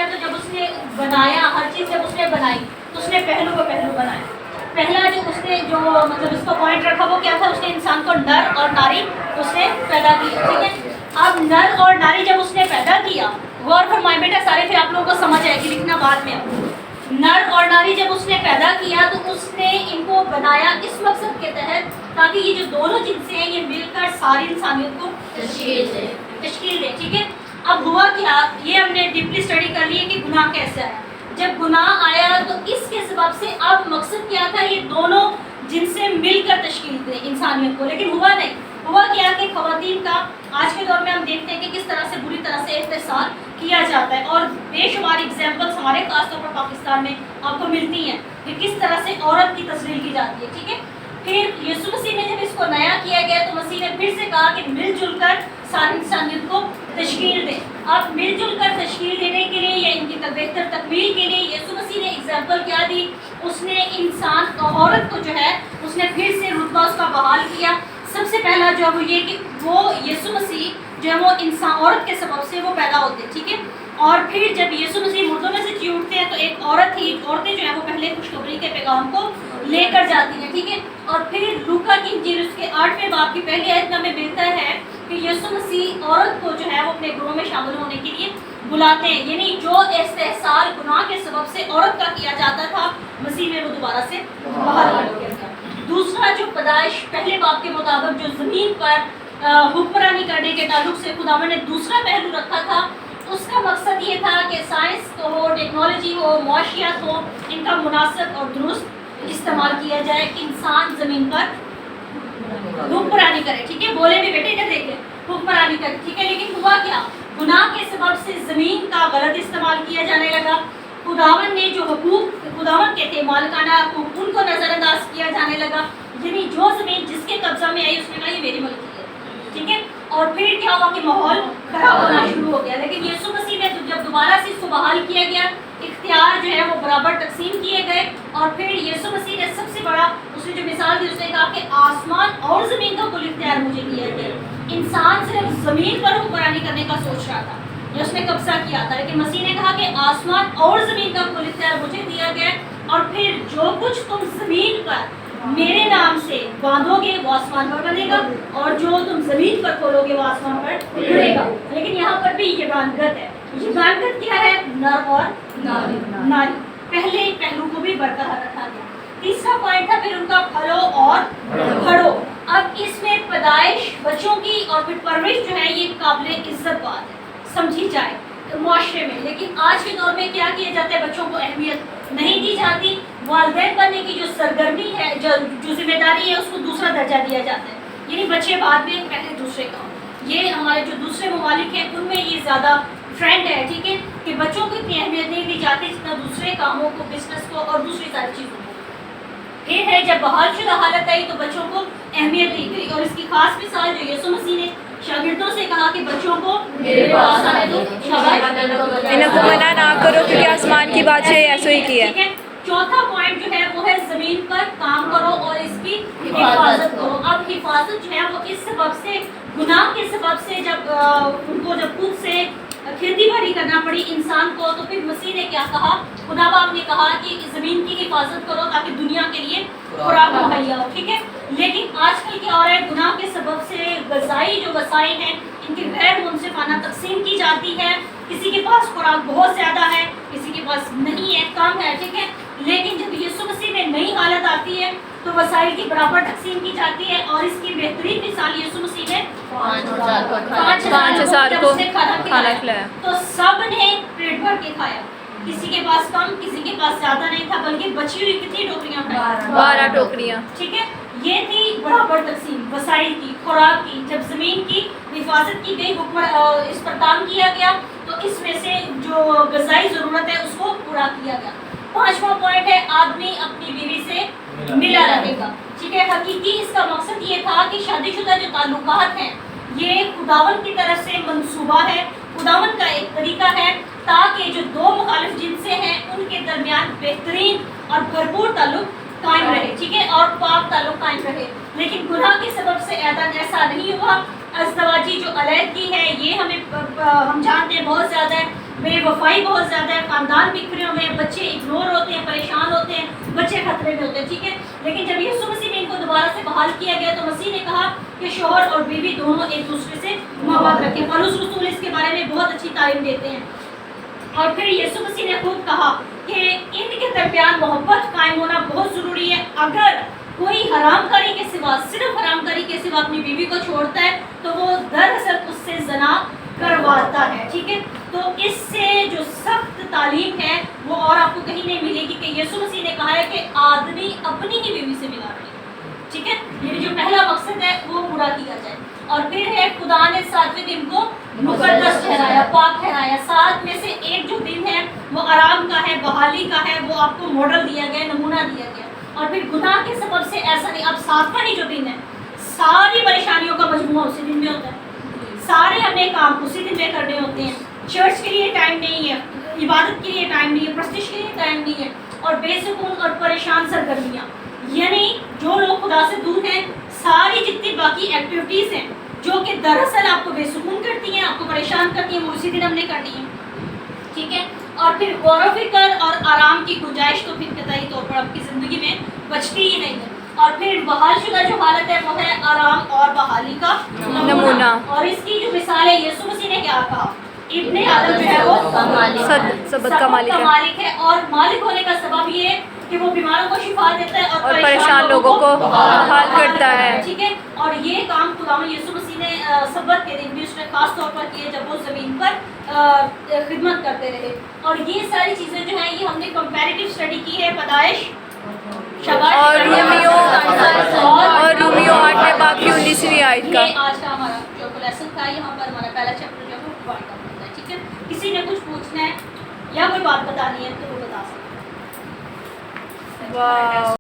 کیا؟ تو جب اس نے بنایا ہر چیز جب اس نے بنائی تو اس نے پہلو کو پہلو بنایا. پہلا جو اس نے جو مطلب اس کو پوائنٹ رکھا وہ کیا تھا؟ اس نے انسان کو نر اور ناری اس نے پیدا کیا. ٹھیک ہے, اب نر اور ناری جب اس نے پیدا کیا, غور فرمائیں بیٹا سارے, پھر آپ لوگوں کو سمجھ آئے گی, لکھنا بعد میں. نر اور ناری جب اس نے پیدا کیا تو اس نے ان کو بنایا اس مقصد کے تحت تاکہ یہ جو دونوں جنسیں ہیں یہ مل کر ساری انسانیت کو تشکیل دے. ٹھیک ہے, اب ہوا کیا, یہ ہم نے ڈیپلی اسٹڈی کر لی ہے کہ گناہ کیسے آیا. جب گناہ آیا تو اس کے سبب سے اب مقصد کیا تھا, یہ دونوں جنسیں مل کر تشکیل دیں انسانیت کو, لیکن ہوا نہیں. ہوا کیا کہ خواتین کا آج کے دور میں ہم دیکھتے ہیں کہ کس طرح سے بری طرح سے استحصال کیا جاتا ہے, اور بے شمار ایگزامپلس ہمارے خاص طور پر پاکستان میں آپ کو ملتی ہیں کہ کس طرح سے عورت کی تذلیل کی جاتی ہے. ٹھیک ہے, پھر یسوع مسیح نے جب اس کو نیا کیا گیا تو مسیح نے پھر سے کہا کہ مل جل کر ساری انسانیت کو تشکیل دیں. اب مل جل کر تشکیل دینے کے لیے یا ان کی بہتر تکمیل کے لیے یسوع مسیح نے اگزامپل کیا دی, اس نے انسان عورت کو جو ہے اس نے پھر سے رتبہ اس کا بحال کیا. سب سے پہلا جو ہے وہ یہ کہ وہ یسوع مسیح جو ہے وہ انسان عورت کے سبب سے وہ پیدا ہوتے. ٹھیک ہے, اور پھر جب یسوع مسیح مردوں میں سے جی اٹھتے ہیں تو ایک عورتیں جو ہیں وہ پہلے خوشخبری کے پیغام کو لے کر جاتی ہیں. ٹھیک ہے, اور پھر لوکا کی انجیل اس کے 8ویں باب کی پہلی آیت میں ہمیں ملتا ہے کہ یسوع مسیح عورت کو جو ہے وہ اپنے گروہ میں شامل ہونے کے لیے بلاتے ہیں. یعنی جو استحصال گناہ کے سبب سے عورت کا کیا جاتا تھا مسیح میں وہ دوبارہ سے بحال کر دیا گیا. دوسرا جو پیدائش پہلے باب کے مطابق جو زمین پر حکمرانی کرنے کے تعلق سے خداوند نے دوسرا پہلو رکھا تھا, اس کا مقصد یہ تھا کہ سائنس ہو, ٹیکنالوجی ہو, معاشیات ہو, ان کا مناسب اور درست استعمال کیا جائے, انسان زمین پر حکمرانی کرے. ٹھیک ہے, بولے بھی بیٹے ادھر دیکھیں, حکمرانی کرے. ٹھیک ہے, لیکن ہوا کیا, گناہ کے سبب سے زمین کا غلط استعمال کیا جانے لگا. خداوند نے جو حقوق خداوند کے تھے مالکانہ حقوق ان کو نظر انداز کیا جانے لگا. یعنی جو زمین جس کے قبضہ میں آئی اس نے کہا یہ میری ملکی ہے. ٹھیک ہے, اور پھر کیا ہوا کہ ماحول خراب ہونا شروع ہو گیا. لیکن یسوع مسیح میں جب دوبارہ سے اس کو بحال کیا گیا, اختیار جو ہے وہ برابر تقسیم کیے گئے, اور پھر یسوع مسیح نے سب سے بڑا اس نے جو مثال دی, اس نے کہا کہ آسمان اور زمین کا کل اختیار مجھے دیا گیا. انسان صرف زمین پر حکمرانی کرنے کا سوچ رہا تھا, اس نے قبضہ کیا تھا, لیکن مسیح نے کہا کہ آسمان اور زمین کا کل اختیار مجھے دیا گیا, اور پھر جو کچھ تم زمین پر میرے نام سے باندھو گے وہ آسمان پر بنے گا, اور جو تم زمین پر کھولو گے وہ آسمان پر کھلے گا. لیکن یہاں پر بھی یہ بانگت ہے. یہ بانگت کیا ہے؟ نر اور ناری, پہلے پہلو کو بھی برقرار رکھا گیا. تیسرا پوائنٹ تھا پھر ان کا پھلو اور بڑھو. اب اس میں پیدائش بچوں کی اور پھر پرورش جو ہے یہ قابل عزت بات ہے, سمجھی جائے معاشرے میں. لیکن آج کے دور میں کیا کیا جاتا ہے, بچوں کو اہمیت نہیں دی جاتی. والدین بننے کی جو سرگرمی ہے, جو ذمہ داری ہے, اس کو دوسرا درجہ دیا جاتا ہے. یعنی بچے بعد میں پہلے دوسرے کام. یہ ہمارے جو دوسرے ممالک ہیں ان میں یہ زیادہ ٹرینڈ ہے. ٹھیک ہے, کہ بچوں کو اتنی اہمیت نہیں دی جاتی جتنا دوسرے کاموں کو, بزنس کو اور دوسری ساری چیزوں کو. پھر ہے جب بحال شدہ حالت آئی تو بچوں کو اہمیت دی گئی, اور اس کی خاص مثال جو یسوع مسیح نے شاگردوں سے کہا کہ بچوں کو میرے پاس آنے دو, انہیں کو منع نہ کرو کیونکہ آسمان کی بادشاہی ایسے ہی کی ہے. ٹھیک ہے, چوتھا پوائنٹ جو ہے وہ ہے زمین پر کام کرو اور اس کی حفاظت کرو. اب حفاظت جو ہے وہ اس سبب سے, گناہ کے سبب سے, جب ان کو جب خود سے کھیتی باڑی کرنا پڑی انسان کو, تو پھر مسیح نے کیا کہا, خدا باپ نے کہا کہ زمین کی حفاظت کرو تاکہ دنیا کے لیے خوراک مہیا ہو. ٹھیک ہے, لیکن آج کل کیا ہو رہا ہے, گناہ کے سبب سے غذائی جو وسائل ہیں ان کی غیر منصفانہ تقسیم کی جاتی ہے. کسی کے پاس خوراک بہت زیادہ ہے, کسی کے پاس نہیں ہے, کم ہے. ٹھیک ہے, لیکن جب یسوع مسیح میں نئی حالت آتی ہے تو وسائل کی برابر تقسیم کی جاتی ہے, اور اس کی بہترین مثال یسوع مسیح نے 5,000 کو کھانا کھلایا تو سب نے پیٹ بھر کے کھایا. کسی کے پاس کم, کسی کے پاس زیادہ نہیں تھا, بلکہ بچی ہوئی کتنی ٹوکریاں کھائی, 12 ٹوکریاں. ٹھیک ہے, یہ تھی برابر تقسیم وسائل کی, خوراک کی. جب زمین کی حفاظت کی گئی, اس پر کام کیا گیا, تو اس میں سے جو غذائی ضرورت ہے اس کو پورا کیا گیا. پانچواں پوائنٹ ہے آدمی اپنی بیوی سے ملا رہے گا. ٹھیک ہے, حقیقی اس کا مقصد یہ تھا کہ شادی شدہ جو تعلقات ہیں یہ خداوند کی طرف سے منصوبہ ہے, خداوند کا ایک طریقہ ہے, تاکہ جو دو مخالف جنسیں ہیں ان کے درمیان بہترین اور بھرپور تعلق قائم رہے. ٹھیک ہے, اور پاک تعلق قائم رہے. لیکن گناہ کے سبب سے ایسا نہیں ہوا. ازدواجی جو علیحدگی ہے یہ ہم جانتے ہیں بہت زیادہ ہے. بے وفائی بہت زیادہ ہے، خاندان بکھرے ہوئے ہیں، بچے اگنور ہوتے ہیں، پریشان ہوتے ہیں، بچے خطرے میں ہوتے ہیں، ٹھیک ہے. لیکن جب یسوع مسیح نے ان کو دوبارہ سے بحال کیا گیا تو مسیح نے کہا کہ شوہر اور بیوی دونوں ایک دوسرے سے محبت رکھیں. پولس رسول اس کے بارے میں بہت اچھی تعلیم دیتے ہیں. اور پھر یسوع مسیح نے خوب کہا کہ ان کے درمیان محبت قائم ہونا بہت ضروری ہے. اگر کوئی حرام کاری کے سوا، صرف حرام کاری کے سوا اپنی بیوی کو چھوڑتا ہے تو وہ دراصل اس سے زنا کرواتا ہے، ٹھیک ہے. تو اس سے جو سخت تعلیم ہے وہ اور آپ کو کہیں نہیں ملے گی کہ یسوع مسیح نے کہا ہے کہ آدمی اپنی ہی بیوی سے ملا رہے، ٹھیک ہے. یہ جو پہلا مقصد ہے وہ پورا کیا جائے. اور پھر ہے خدا نے 7ویں دن کو مقدس ٹھہرایا، پاک ٹھہرایا. 7 میں سے ایک جو دن ہے وہ آرام کا ہے، بحالی کا ہے، وہ آپ کو ماڈل دیا گیا، نمونہ دیا گیا. اور پھر گناہ کے سبب سے ایسا نہیں، اب 7واں ہی جو دن ہے ساری پریشانیوں کا مجموعہ اسی دن میں ہوتا ہے. سارے ہمیں کام اسی دن میں کرنے ہوتے ہیں. چرچ کے لیے ٹائم نہیں ہے، عبادت کے لیے ٹائم نہیں ہے، پرستش کے لیے ٹائم نہیں ہے، اور بے سکون اور پریشان سرگرمیاں. یعنی جو لوگ خدا سے دور ہیں، ساری جتنی باقی ایکٹیویٹیز ہیں جو کہ دراصل آپ کو بے سکون کرتی ہیں، آپ کو پریشان کرتی ہیں، وہ اسی دن ہم نے کرنی ہے، ٹھیک ہے. اور پھر غور و فکر اور آرام کی گنجائش تو پھر قطعی طور پر آپ کی زندگی میں بچتی ہی نہیں ہے. اور پھر بحال شدہ جو حالت ہے وہ ہے آرام اور بحالی کا نمونہ. اور اس کی جو مثال ہے یسوع مسیح نے کیا کہا، ابن آدم جو ہے وہ سبت کا مالک ہے، اور مالک ہونے کا سبب یہ ہے کہ وہ بیماروں کو شفا دیتا ہے اور پریشان لوگوں کو بحال کرتا ہے، ٹھیک ہے. اور یہ کام خداوند یسوع مسیح نے سبت کے دن بھی اس نے خاص طور پر کیے جب وہ زمین پر خدمت کرتے رہے. اور یہ ساری چیزیں جو ہیں یہ ہم نے کمپیریٹیو اسٹڈی کی ہے پیدائش، اور رومیو 8 میں باقی 19ویں آیت کا. یہ آج کا ہمارا جو لیسن تھا، یہاں پر ہمارا پہلا چیپٹر جو ہے وہ وائنڈ اپ ہوتا ہے، ٹھیک ہے. کسی نے کچھ پوچھنا ہے یا کوئی بات بتانی ہے تو وہ بتا سکتے ہیں. واو.